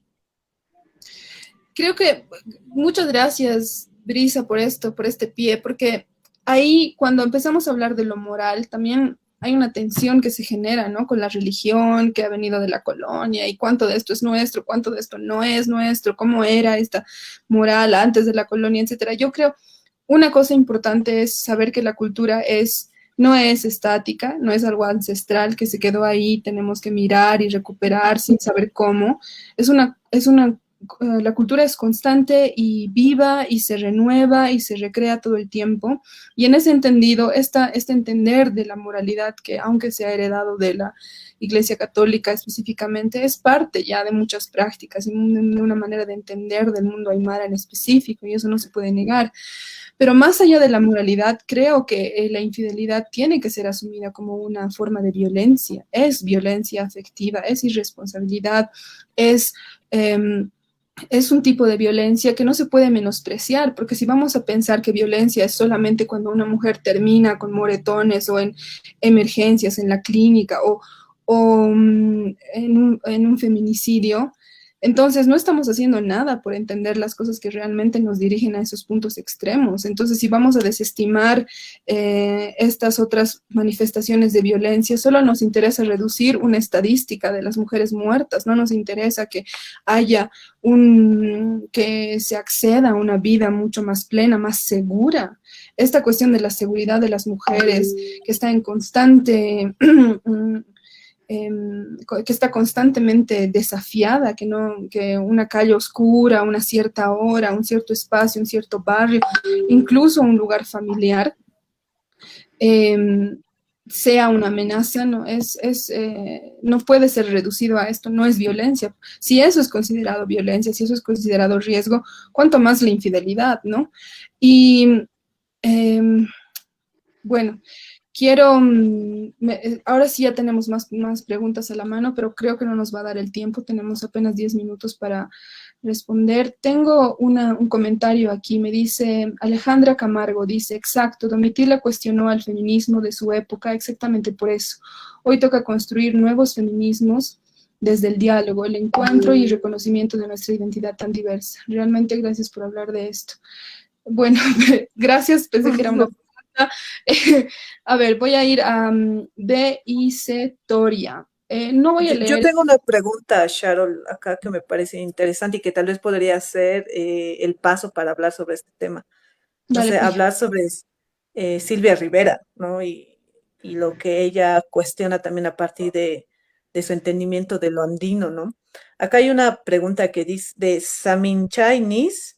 Creo que muchas gracias, Brisa, por esto, por este pie, porque ahí cuando empezamos a hablar de lo moral, también hay una tensión que se genera, ¿no? Con la religión que ha venido de la colonia y cuánto de esto es nuestro, cuánto de esto no es nuestro, cómo era esta moral antes de la colonia, etcétera. Yo creo una cosa importante es saber que la cultura no es estática, no es algo ancestral que se quedó ahí, tenemos que mirar y recuperar sin saber cómo. La cultura es constante y viva y se renueva y se recrea todo el tiempo. Y en ese entendido, este entender de la moralidad que aunque se ha heredado de la Iglesia Católica específicamente, es parte ya de muchas prácticas y de una manera de entender del mundo aymara en específico, y eso no se puede negar. Pero más allá de la moralidad, creo que la infidelidad tiene que ser asumida como una forma de violencia. Es violencia afectiva, es irresponsabilidad, es, eh, es un tipo de violencia que no se puede menospreciar, porque si vamos a pensar que violencia es solamente cuando una mujer termina con moretones o en emergencias en la clínica o en un feminicidio, entonces no estamos haciendo nada por entender las cosas que realmente nos dirigen a esos puntos extremos. Entonces, si vamos a desestimar estas otras manifestaciones de violencia, solo nos interesa reducir una estadística de las mujeres muertas, no nos interesa que haya que se acceda a una vida mucho más plena, más segura. Esta cuestión de la seguridad de las mujeres que está en constante que está constantemente desafiada, que una calle oscura, una cierta hora, un cierto espacio, un cierto barrio, incluso un lugar familiar, eh, sea una amenaza, no puede ser reducido a esto, no es violencia. Si eso es considerado violencia, si eso es considerado riesgo, cuánto más la infidelidad, ¿no? Y eh, bueno, ahora sí ya tenemos más preguntas a la mano, pero creo que no nos va a dar el tiempo, tenemos apenas 10 minutos para responder. Tengo un comentario aquí, me dice Alejandra Camargo, dice, exacto, Domitila cuestionó al feminismo de su época exactamente por eso. Hoy toca construir nuevos feminismos desde el diálogo, el encuentro y reconocimiento de nuestra identidad tan diversa. Realmente gracias por hablar de esto. Bueno, gracias, pensé que era una pregunta. A ver, voy a ir a D.I.C. Toria. No voy a Yo leer. tengo una pregunta, Sharon, acá que me parece interesante y que tal vez podría ser el paso para hablar sobre este tema. No Dale, sé, pues. hablar sobre Silvia Rivera, ¿no? Y lo que ella cuestiona también a partir de su entendimiento de lo andino, ¿no? Acá hay una pregunta que dice de Samin Chinese,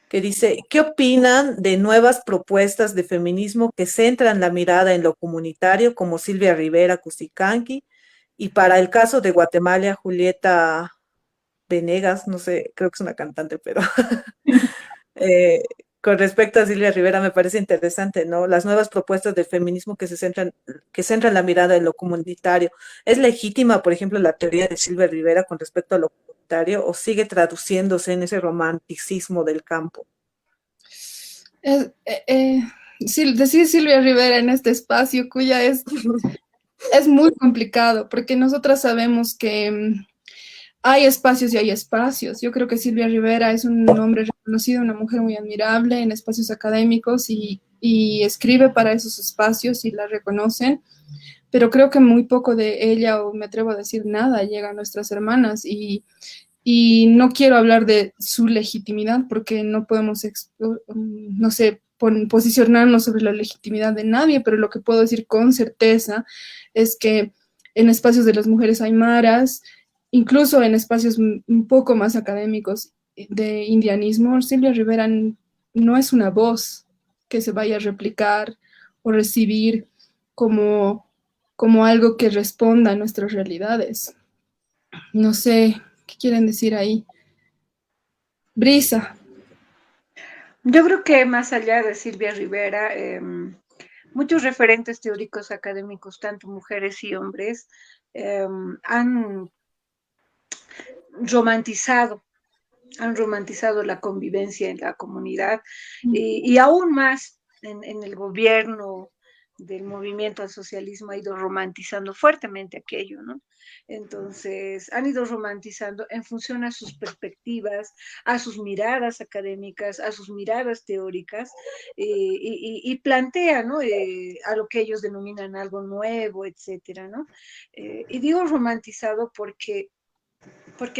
que dice, ¿qué opinan de nuevas propuestas de feminismo que centran la mirada en lo comunitario, como Silvia Rivera Cusicanqui, y para el caso de Guatemala, Julieta Venegas, no sé, creo que es una cantante, pero eh, con respecto a Silvia Rivera me parece interesante, ¿no? Las nuevas propuestas de feminismo que centran la mirada en lo comunitario. ¿Es legítima, por ejemplo, la teoría de Silvia Rivera con respecto a lo comunitario o sigue traduciéndose en ese romanticismo del campo? Decir Silvia Rivera en este espacio, cuya es muy complicado, porque nosotras sabemos que hay espacios y hay espacios. Yo creo que Silvia Rivera es un hombre reconocido, una mujer muy admirable en espacios académicos y escribe para esos espacios y la reconocen, pero creo que muy poco de ella, o me atrevo a decir nada, llega a nuestras hermanas y no quiero hablar de su legitimidad porque no podemos, no sé, posicionarnos sobre la legitimidad de nadie, pero lo que puedo decir con certeza es que en espacios de las mujeres aymaras, incluso en espacios un poco más académicos de indianismo, Silvia Rivera no es una voz que se vaya a replicar o recibir como, como algo que responda a nuestras realidades. No sé, ¿qué quieren decir ahí? Brisa. Yo creo que más allá de Silvia Rivera, muchos referentes teóricos académicos, tanto mujeres y hombres, han romantizado han romantizado la convivencia en la comunidad y aún más en el gobierno del movimiento al socialismo ha ido romantizando fuertemente aquello, ¿no? Entonces, han ido romantizando en función a sus perspectivas, a sus miradas académicas, a sus miradas teóricas, y plantea, ¿no? A lo que ellos denominan algo nuevo, etcétera, ¿no? Y digo romantizado porque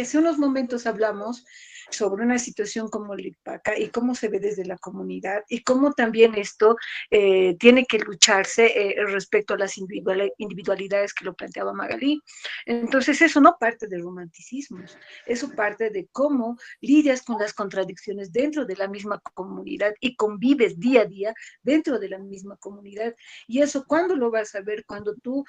hace unos momentos hablamos sobre una situación como Lipaca y cómo se ve desde la comunidad y cómo también esto tiene que lucharse respecto a las individualidades que lo planteaba Magalí. Entonces eso no parte de romanticismos, eso parte de cómo lidias con las contradicciones dentro de la misma comunidad y convives día a día dentro de la misma comunidad. Y eso, ¿cuándo lo vas a ver? Cuando tú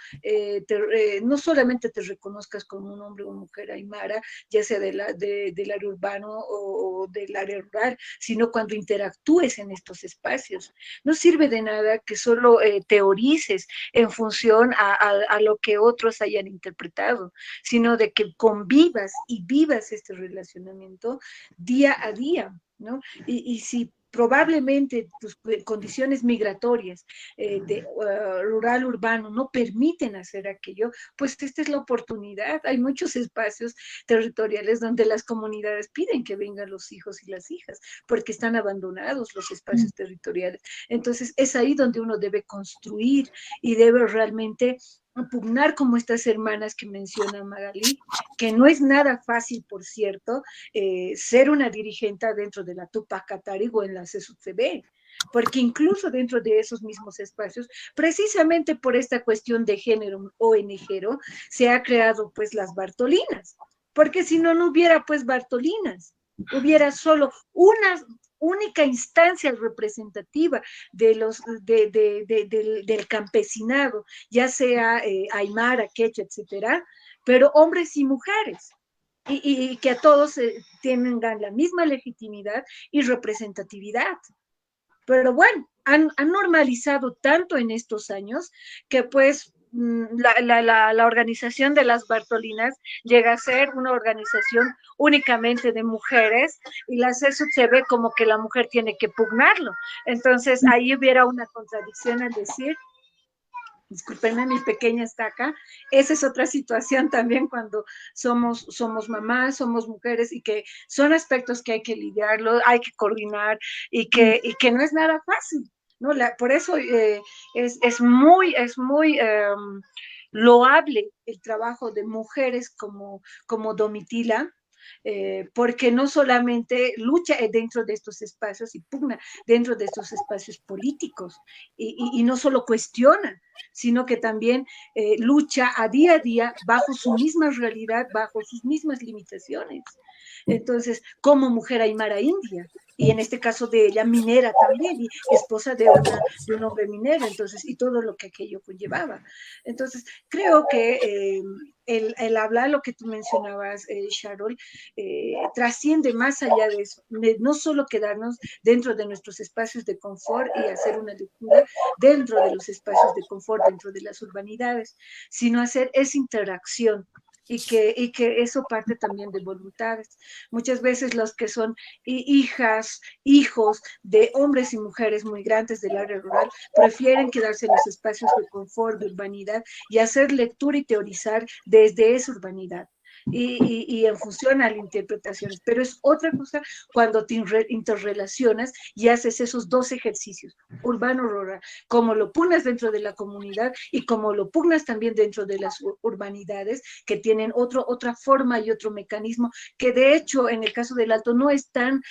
no solamente te reconozcas como un hombre o mujer aymara, ya sea del área urbano o del área rural, sino cuando interactúes en estos espacios. No sirve de nada que solo teorices en función a lo que otros hayan interpretado, sino de que convivas y vivas este relacionamiento día a día, ¿no? Y si probablemente tus condiciones migratorias de rural urbano no permiten hacer aquello, pues esta es la oportunidad. Hay muchos espacios territoriales donde las comunidades piden que vengan los hijos y las hijas, porque están abandonados los espacios territoriales. Entonces es ahí donde uno debe construir y debe realmente pugnar como estas hermanas que menciona Magalí, que no es nada fácil, por cierto, ser una dirigente dentro de la Tupac Katari o en la CSUCB, porque incluso dentro de esos mismos espacios, precisamente por esta cuestión de género ONGero, se ha creado pues las Bartolinas, porque si no, no hubiera pues Bartolinas, hubiera solo una única instancia representativa del campesinado, ya sea aymara, quechua, etcétera, pero hombres y mujeres. Y que a todos tengan la misma legitimidad y representatividad. Pero bueno, han normalizado tanto en estos años que pues la organización de las Bartolinas llega a ser una organización únicamente de mujeres y la CESUD se ve como que la mujer tiene que pugnarlo. Entonces ahí hubiera una contradicción al decir, discúlpenme, mi pequeña está acá, esa es otra situación también cuando somos mamás, somos mujeres y que son aspectos que hay que lidiarlo, hay que coordinar y que no es nada fácil, ¿no? Por eso es muy loable el trabajo de mujeres como Domitila, porque no solamente lucha dentro de estos espacios y pugna dentro de estos espacios políticos, y no solo cuestiona, sino que también lucha a día bajo su misma realidad, bajo sus mismas limitaciones. Entonces, como mujer aymara india, y en este caso de ella minera también, y esposa de un hombre minero, entonces, y todo lo que aquello conllevaba. Entonces, creo que el hablar lo que tú mencionabas, Sharol, trasciende más allá de eso, de no solo quedarnos dentro de nuestros espacios de confort y hacer una lectura dentro de los espacios de confort, dentro de las urbanidades, sino hacer esa interacción. Y que eso parte también de voluntades. Muchas veces los que son hijas, hijos de hombres y mujeres migrantes del área rural prefieren quedarse en los espacios de confort, de urbanidad, y hacer lectura y teorizar desde esa urbanidad. Y en función a las interpretaciones, pero es otra cosa cuando te interrelacionas y haces esos dos ejercicios, urbano-rural, como lo pugnas dentro de la comunidad y como lo pugnas también dentro de las urbanidades que tienen otra forma y otro mecanismo, que de hecho en el caso del Alto no es tan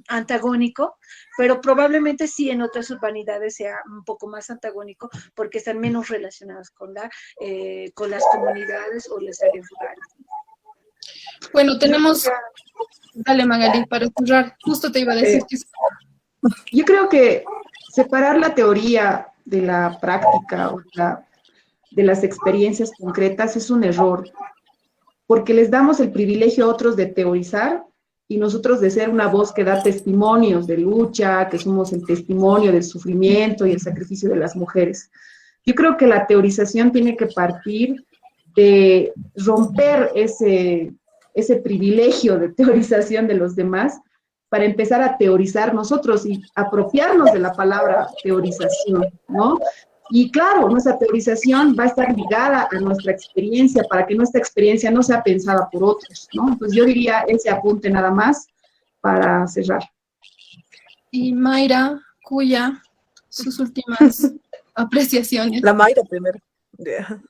antagónico, pero probablemente sí en otras urbanidades sea un poco más antagónico porque están menos relacionadas con las comunidades o las áreas rurales. Bueno, tenemos... Dale, Magali, para cerrar. Justo te iba a decir que... Yo creo que separar la teoría de la práctica o de las experiencias concretas es un error, porque les damos el privilegio a otros de teorizar y nosotros de ser una voz que da testimonios de lucha, que somos el testimonio del sufrimiento y el sacrificio de las mujeres. Yo creo que la teorización tiene que partir de romper ese privilegio de teorización de los demás para empezar a teorizar nosotros y apropiarnos de la palabra teorización, ¿no? Y claro, nuestra teorización va a estar ligada a nuestra experiencia para que nuestra experiencia no sea pensada por otros, ¿no? Entonces yo diría ese apunte nada más para cerrar. Y Mayra, Cuya, sus últimas apreciaciones. La Mayra primero. Yeah.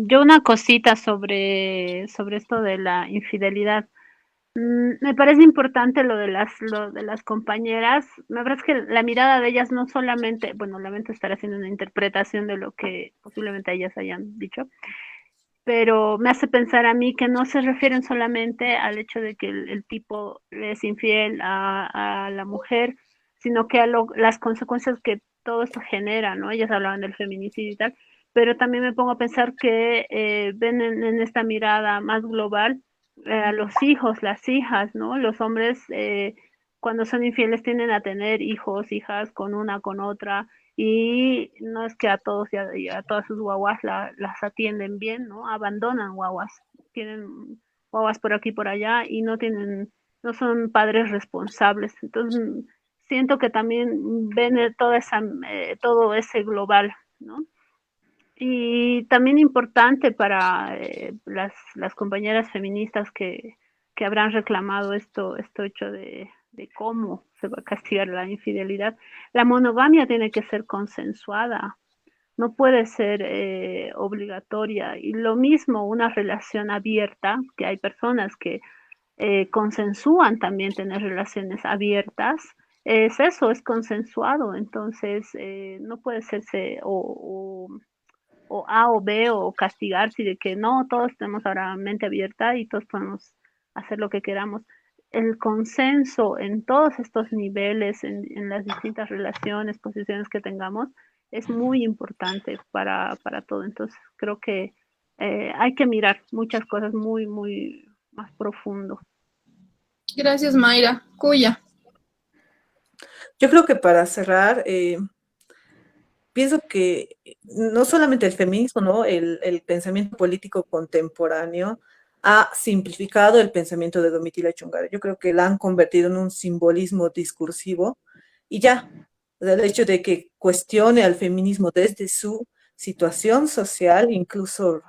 Yo una cosita sobre esto de la infidelidad. Me parece importante lo de las compañeras. Me parece que la mirada de ellas no solamente, bueno, lamento estar haciendo una interpretación de lo que posiblemente ellas hayan dicho, pero me hace pensar a mí que no se refieren solamente al hecho de que el tipo es infiel a la mujer, sino que a las consecuencias que todo esto genera, ¿no? Ellas hablaban del feminicidio y tal, pero también me pongo a pensar que ven en esta mirada más global a los hijos, las hijas, ¿no? Los hombres cuando son infieles tienden a tener hijos, hijas con una, con otra, y no es que a todos y a todas sus guaguas las atienden bien, ¿no? Abandonan guaguas, tienen guaguas por aquí y por allá y no son padres responsables. Entonces siento que también ven todo ese global, ¿no? Y también importante para las compañeras feministas que habrán reclamado esto hecho de cómo se va a castigar la infidelidad. La monogamia tiene que ser consensuada, no puede ser obligatoria. Y lo mismo una relación abierta, que hay personas que consensúan también tener relaciones abiertas, es eso, es consensuado. Entonces no puede serse o A o B o castigarse de que no, todos tenemos ahora mente abierta y todos podemos hacer lo que queramos. El consenso en todos estos niveles, en las distintas relaciones, posiciones que tengamos, es muy importante para todo. Entonces creo que hay que mirar muchas cosas muy, muy más profundo. Gracias, Mayra. Cuya. Yo creo que para cerrar, pienso que no solamente el feminismo, ¿no? El pensamiento político contemporáneo ha simplificado el pensamiento de Domitila Chungara. Yo creo que la han convertido en un simbolismo discursivo y ya, el hecho de que cuestione al feminismo desde su situación social, incluso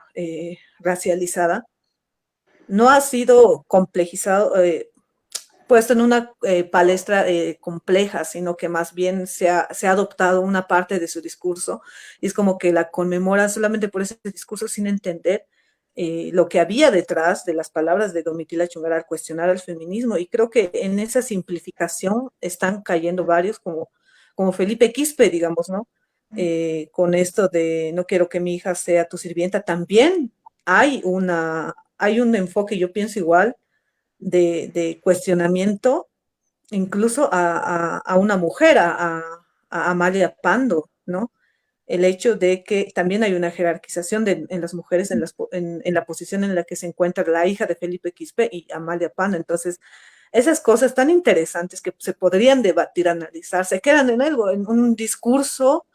racializada, no ha sido complejizado, puesto en una palestra compleja, sino que más bien se ha adoptado una parte de su discurso y es como que la conmemora solamente por ese discurso sin entender lo que había detrás de las palabras de Domitila Chungara al cuestionar el feminismo. Y creo que en esa simplificación están cayendo varios, como Felipe Quispe, digamos, ¿no? Con esto de no quiero que mi hija sea tu sirvienta, también hay un enfoque, yo pienso igual, de cuestionamiento incluso a una mujer, a Amalia Pando, ¿no? El hecho de que también hay una jerarquización en las mujeres en la posición en la que se encuentra la hija de Felipe Quispe y Amalia Pando. Entonces, esas cosas tan interesantes que se podrían debatir, analizar, se quedan en algo, en un discurso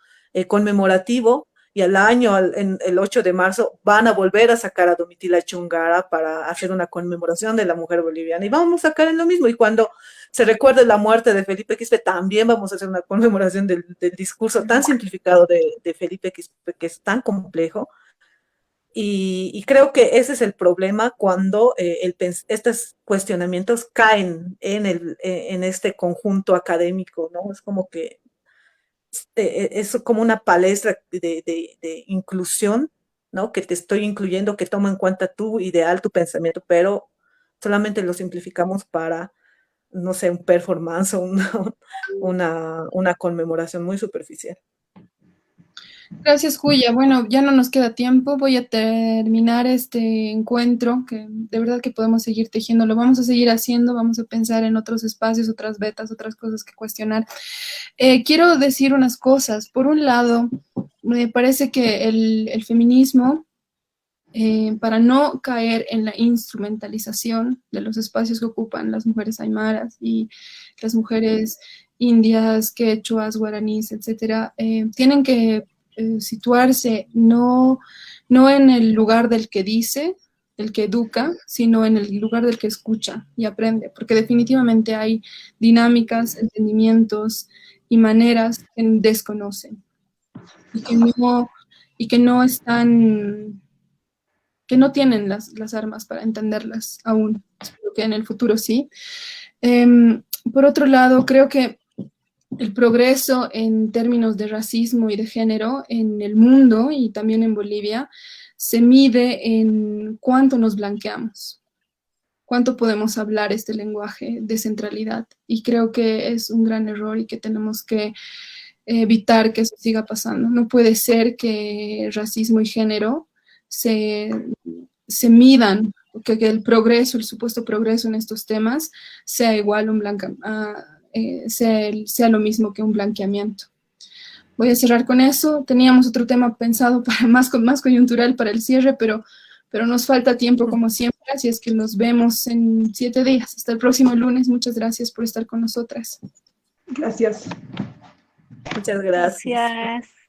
conmemorativo, y al año, en el 8 de marzo, van a volver a sacar a Domitila Chungara para hacer una conmemoración de la mujer boliviana, y vamos a sacar en lo mismo. Y cuando se recuerde la muerte de Felipe Quispe, también vamos a hacer una conmemoración del discurso tan simplificado de Felipe Quispe, que es tan complejo. Y creo que ese es el problema cuando estos cuestionamientos caen en este conjunto académico, ¿no? Es como que es como una palestra de inclusión, ¿no? Que te estoy incluyendo, que toma en cuenta tu ideal, tu pensamiento, pero solamente lo simplificamos para, no sé, un performance o una conmemoración muy superficial. Gracias, Julia. Bueno, ya no nos queda tiempo. Voy a terminar este encuentro, que de verdad que podemos seguir tejiendo. Lo vamos a seguir haciendo, vamos a pensar en otros espacios, otras betas, otras cosas que cuestionar. Quiero decir unas cosas. Por un lado, me parece que el feminismo, para no caer en la instrumentalización de los espacios que ocupan las mujeres aymaras y las mujeres indias, quechuas, guaraníes, etcétera, tienen que situarse no en el lugar del que dice, del que educa, sino en el lugar del que escucha y aprende, porque definitivamente hay dinámicas, entendimientos y maneras que desconocen y que no están, que no tienen las armas para entenderlas aún. Espero que en el futuro sí. Por otro lado, creo que el progreso en términos de racismo y de género en el mundo y también en Bolivia se mide en cuánto nos blanqueamos, cuánto podemos hablar este lenguaje de centralidad. Y creo que es un gran error y que tenemos que evitar que eso siga pasando. No puede ser que racismo y género se midan, que el progreso, el supuesto progreso en estos temas sea igual a un sea lo mismo que un blanqueamiento. Voy a cerrar con eso. Teníamos otro tema pensado para más coyuntural para el cierre, pero nos falta tiempo como siempre, así es que nos vemos en 7 días. Hasta el próximo lunes. Muchas gracias por estar con nosotras. Gracias. Muchas gracias. Gracias.